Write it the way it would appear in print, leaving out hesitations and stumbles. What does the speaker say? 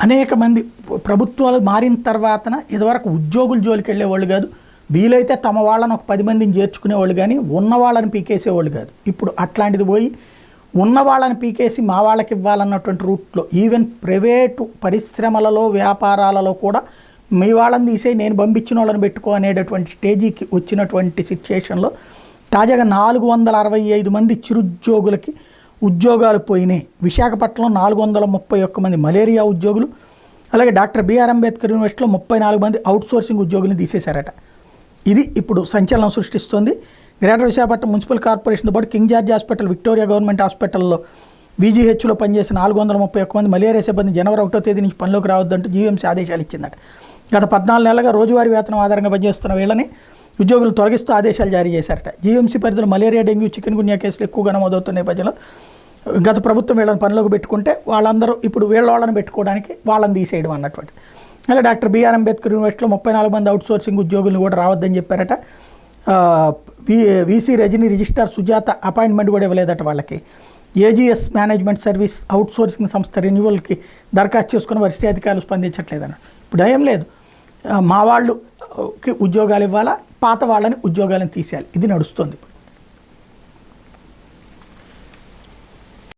అనేక మంది ప్రభుత్వాలు మారిన తర్వాతన ఇదివరకు ఉద్యోగులు జోలికి వెళ్ళేవాళ్ళు కాదు, వీలైతే తమ వాళ్ళని ఒక 10 మందిని చేర్చుకునేవాళ్ళు, కానీ ఉన్న వాళ్ళని పీకేసేవాళ్ళు కాదు. ఇప్పుడు అట్లాంటిది పోయి ఉన్న వాళ్ళని పీకేసి మా వాళ్ళకి ఇవ్వాలన్నటువంటి రూట్లో ఈవెన్ ప్రైవేటు పరిశ్రమలలో వ్యాపారాలలో కూడా మీ వాళ్ళని తీసే నేను పంపించిన వాళ్ళని పెట్టుకో అనేటటువంటి స్టేజీకి వచ్చినటువంటి సిచ్యుయేషన్లో తాజాగా 465 మంది చిరుద్యోగులకి ఉద్యోగాలు పోయినాయి. విశాఖపట్నంలో 431 మంది మలేరియా ఉద్యోగులు, అలాగే డాక్టర్ బిఆర్ అంబేద్కర్ యూనివర్సిటీలో 34 మంది అవుట్సోర్సింగ్ ఉద్యోగులను తీసేశారట. ఇది ఇప్పుడు సంచలనం సృష్టిస్తోంది. గ్రేటర్ విశాఖపట్నం మున్సిపల్ కార్పొరేషన్తో పాటు king George hospital, Victoria government హాస్పిటల్లో VGHలో పనిచేసిన 431 మంది మలేరియా సిబ్బంది జనవరి 1వ తేదీ నుంచి పనిలోకి రావద్దంటూ జీవీఎంసీ ఆదేశాలు ఇచ్చిందట. గత 14 నెలలుగా రోజువారీ వేతనం ఆధారంగా పనిచేస్తున్న వీళ్ళని ఉద్యోగులు తొలగిస్తూ ఆదేశాలు జారీ చేశారట. జీవీఎంసీ పరిధిలో మలేరియా, డెంగ్యూ, చికెన్ గున్యా కేసులు ఎక్కువగా నమోదవుతున్న నేపథ్యంలో గత ప్రభుత్వం వీళ్ళని పనిలోకి పెట్టుకుంటే వాళ్ళందరూ ఇప్పుడు వాళ్ళని పెట్టుకోవడానికి వాళ్ళని తీసేయడం అన్నటువంటి. అలా డాక్టర్ బిఆర్ అంబేద్కర్ యూనివర్సిటీలో 34 మంది అవుట్సోర్సింగ్ ఉద్యోగులను కూడా రావద్దని చెప్పారట. VC Rajani, registrar Sujatha appointment కూడా ఇవ్వలేదట వాళ్ళకి. ఏజీఎస్ మేనేజ్మెంట్ సర్వీస్ అవుట్సోర్సింగ్ సంస్థ రెన్యువల్కి దరఖాస్తు చేసుకుని వరిష్ఠ అధికారులు స్పందించట్లేదన్న. ఇప్పుడు ఏం లేదు, మా వాళ్ళకి ఉద్యోగాలు ఇవ్వాలా, పాత వాళ్ళని ఉద్యోగాలను తీసేయాలి, ఇది నడుస్తుంది.